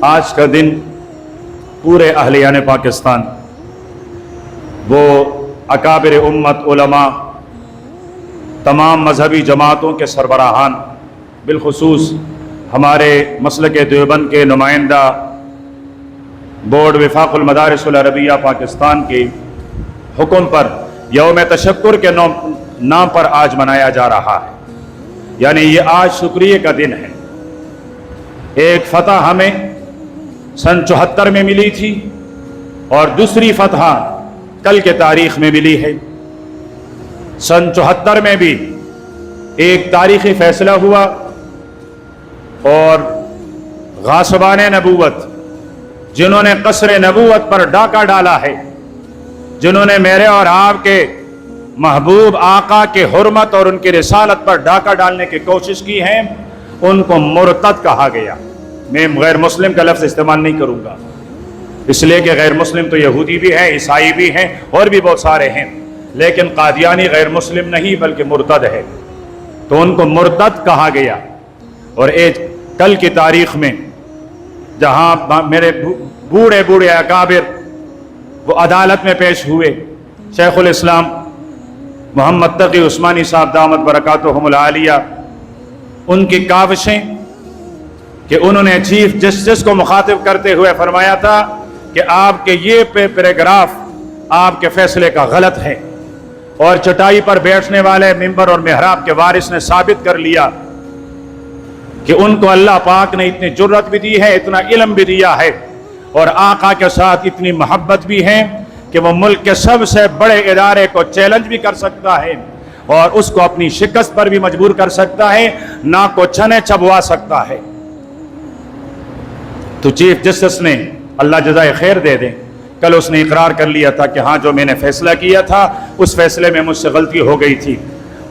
آج کا دن پورے اہلیان پاکستان، وہ اکابر امت، علماء، تمام مذہبی جماعتوں کے سربراہان، بالخصوص ہمارے مسلک دیوبند کے نمائندہ بورڈ وفاق المدارس العربیہ پاکستان کے حکم پر یوم تشکر کے نام پر آج منایا جا رہا ہے۔ یعنی یہ آج شکریہ کا دن ہے۔ ایک فتح ہمیں سن 74 میں ملی تھی اور دوسری فتح کل کے تاریخ میں ملی ہے۔ سن 74 میں بھی ایک تاریخی فیصلہ ہوا اور غاصبان نبوت، جنہوں نے قصر نبوت پر ڈاکہ ڈالا ہے، جنہوں نے میرے اور آپ کے محبوب آقا کے حرمت اور ان کی رسالت پر ڈاکہ ڈالنے کی کوشش کی ہے، ان کو مرتد کہا گیا۔ میں غیر مسلم کا لفظ استعمال نہیں کروں گا، اس لیے کہ غیر مسلم تو یہودی بھی ہیں، عیسائی بھی ہیں اور بھی بہت سارے ہیں، لیکن قادیانی غیر مسلم نہیں بلکہ مرتد ہے، تو ان کو مرتد کہا گیا۔ اور ایک کل کی تاریخ میں جہاں میرے بوڑھے بوڑھے اکابر وہ عدالت میں پیش ہوئے، شیخ الاسلام محمد تقی عثمانی صاحب دامت برکاتہم العالیہ، ان کی کاوشیں کہ انہوں نے چیف جسٹس کو مخاطب کرتے ہوئے فرمایا تھا کہ آپ کے یہ پیراگراف آپ کے فیصلے کا غلط ہے، اور چٹائی پر بیٹھنے والے ممبر اور محراب کے وارث نے ثابت کر لیا کہ ان کو اللہ پاک نے اتنی جرت بھی دی ہے، اتنا علم بھی دیا ہے، اور آقا کے ساتھ اتنی محبت بھی ہے کہ وہ ملک کے سب سے بڑے ادارے کو چیلنج بھی کر سکتا ہے اور اس کو اپنی شکست پر بھی مجبور کر سکتا ہے، ناک کو چھنے چبوا سکتا ہے۔ تو چیف جسٹس نے، اللہ جزائے خیر دے دیں، کل اس نے اقرار کر لیا تھا کہ ہاں جو میں نے فیصلہ کیا تھا اس فیصلے میں مجھ سے غلطی ہو گئی تھی،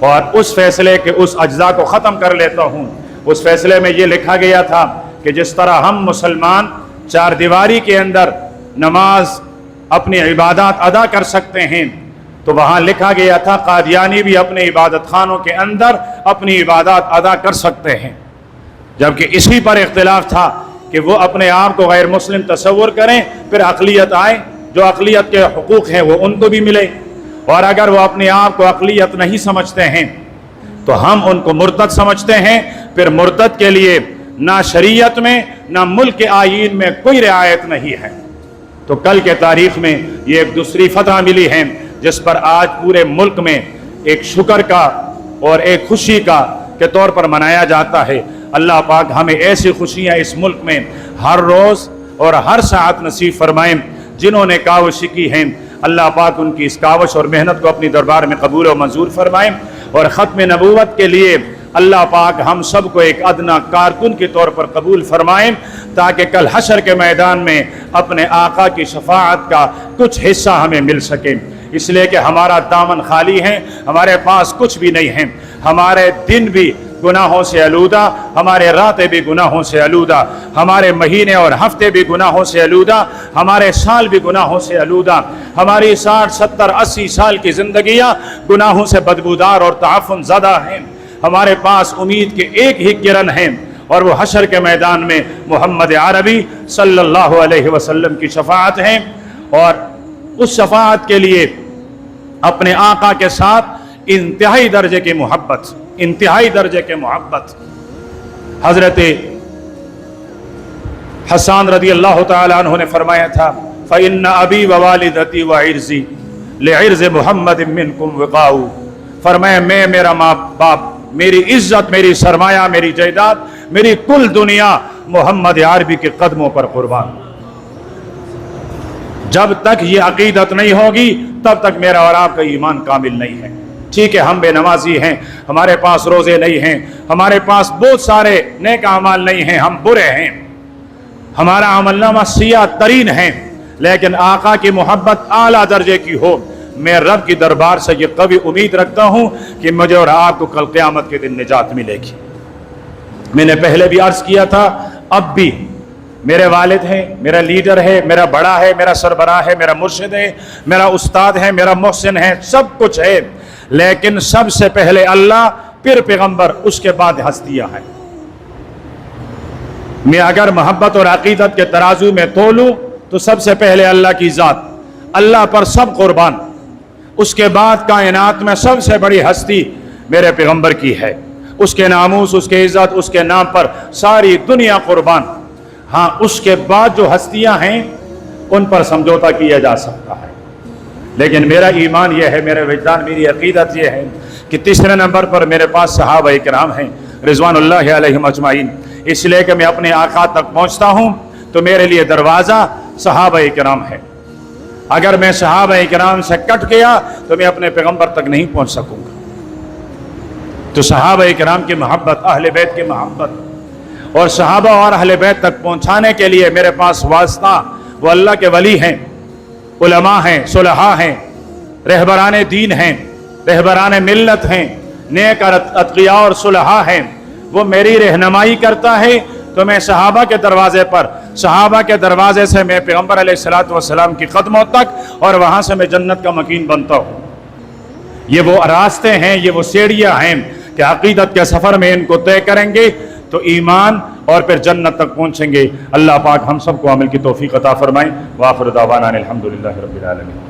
اور اس فیصلے کے اس اجزاء کو ختم کر لیتا ہوں۔ اس فیصلے میں یہ لکھا گیا تھا کہ جس طرح ہم مسلمان چار دیواری کے اندر نماز اپنی عبادات ادا کر سکتے ہیں، تو وہاں لکھا گیا تھا قادیانی بھی اپنے عبادت خانوں کے اندر اپنی عبادات ادا کر سکتے ہیں، جبکہ اسی پر اختلاف تھا کہ وہ اپنے آپ کو غیر مسلم تصور کریں، پھر اقلیت آئے، جو اقلیت کے حقوق ہیں وہ ان کو بھی ملے، اور اگر وہ اپنے آپ کو اقلیت نہیں سمجھتے ہیں تو ہم ان کو مرتد سمجھتے ہیں۔ پھر مرتد کے لیے نہ شریعت میں نہ ملک کے آئین میں کوئی رعایت نہیں ہے۔ تو کل کے تاریخ میں یہ ایک دوسری فتح ملی ہے جس پر آج پورے ملک میں ایک شکر کا اور ایک خوشی کا کے طور پر منایا جاتا ہے۔ اللہ پاک ہمیں ایسی خوشیاں اس ملک میں ہر روز اور ہر ساعت نصیب فرمائیں۔ جنہوں نے کاوش کی ہیں، اللہ پاک ان کی اس کاوش اور محنت کو اپنی دربار میں قبول و منظور فرمائیں، اور ختم نبوت کے لیے اللہ پاک ہم سب کو ایک ادنا کارکن کے طور پر قبول فرمائیں، تاکہ کل حشر کے میدان میں اپنے آقا کی شفاعت کا کچھ حصہ ہمیں مل سکے۔ اس لیے کہ ہمارا دامن خالی ہے، ہمارے پاس کچھ بھی نہیں ہے، ہمارے دن بھی گناہوں سے آلودہ، ہمارے راتیں بھی گناہوں سے آلودہ، ہمارے مہینے اور ہفتے بھی گناہوں سے آلودہ، ہمارے سال بھی گناہوں سے آلودہ، ہماری 60 70 80 سال کی زندگیاں گناہوں سے بدبودار اور تعفن زدہ ہیں۔ ہمارے پاس امید کے ایک ہی کرن ہیں، اور وہ حشر کے میدان میں محمد عربی صلی اللہ علیہ وسلم کی شفاعت ہے، اور اس شفاعت کے لیے اپنے آقا کے ساتھ انتہائی درجے کی محبت، انتہائی درجے کے محبت۔ حضرت حسان رضی اللہ تعالیٰ عنہ نے فرمایا تھا فَإِنَّ أَبِي وَوَالِدَتِي وَعِرْزِي لِعِرْزِ مُحَمَّدٍ مِّنْكُمْ وِقَاءُ، فرمایا میں، میرا ماں باپ، میری عزت، میری سرمایہ، میری جائیداد، میری کل دنیا محمد عربی کے قدموں پر قربان۔ جب تک یہ عقیدت نہیں ہوگی تب تک میرا اور آپ کا ایمان کامل نہیں ہے۔ ٹھیک ہے ہم بے نمازی ہیں، ہمارے پاس روزے نہیں ہیں، ہمارے پاس بہت سارے نیک اعمال نہیں ہیں، ہم برے ہیں، ہمارا عمل نامہ سیاہ ترین ہے، لیکن آقا کی محبت اعلیٰ درجے کی ہو، میں رب کی دربار سے یہ قوی امید رکھتا ہوں کہ مجھے اور آپ کو کل قیامت کے دن نجات ملے گی۔ میں نے پہلے بھی عرض کیا تھا، اب بھی میرے والد ہیں، میرا لیڈر ہے، میرا بڑا ہے، میرا سربراہ ہے، میرا مرشد ہے، میرا استاد ہے، میرا محسن ہے، سب کچھ ہے، لیکن سب سے پہلے اللہ، پھر پیغمبر، اس کے بعد ہستیاں ہیں۔ میں اگر محبت اور عقیدت کے ترازو میں تولوں تو سب سے پہلے اللہ کی ذات، اللہ پر سب قربان، اس کے بعد کائنات میں سب سے بڑی ہستی میرے پیغمبر کی ہے، اس کے ناموس، اس کے عزت، اس کے نام پر ساری دنیا قربان۔ ہاں اس کے بعد جو ہستیاں ہیں ان پر سمجھوتا کیا جا سکتا ہے، لیکن میرا ایمان یہ ہے، میرے وجدان، میری عقیدت یہ ہے کہ تیسرے نمبر پر میرے پاس صحابہ کرام ہیں رضوان اللہ علیہم اجمعین، اس لیے کہ میں اپنے آقا تک پہنچتا ہوں تو میرے لیے دروازہ صحابہ کرام ہے۔ اگر میں صحابہ کرام سے کٹ گیا تو میں اپنے پیغمبر تک نہیں پہنچ سکوں گا۔ تو صحابہ کرام کی محبت، اہل بیت کی محبت اور صحابہ اور اہل بیت تک پہنچانے کے لیے میرے پاس واسطہ وہ اللہ کے ولی ہیں، علماء ہیں، صلحاء ہیں، رہبران دین ہیں، رہبران ملت ہیں، نیک اتقیاء اور صلحاء ہیں، وہ میری رہنمائی کرتا ہے تو میں صحابہ کے دروازے پر، صحابہ کے دروازے سے میں پیغمبر علیہ السلام کی قدموں تک اور وہاں سے میں جنت کا مکین بنتا ہوں۔ یہ وہ راستے ہیں، یہ وہ سیڑھیاں ہیں کہ عقیدت کے سفر میں ان کو طے کریں گے تو ایمان اور پھر جنت تک پہنچیں گے۔ اللہ پاک ہم سب کو عمل کی توفیق عطا فرمائیں۔ وآخر دعوانا الحمدللہ رب العالمین۔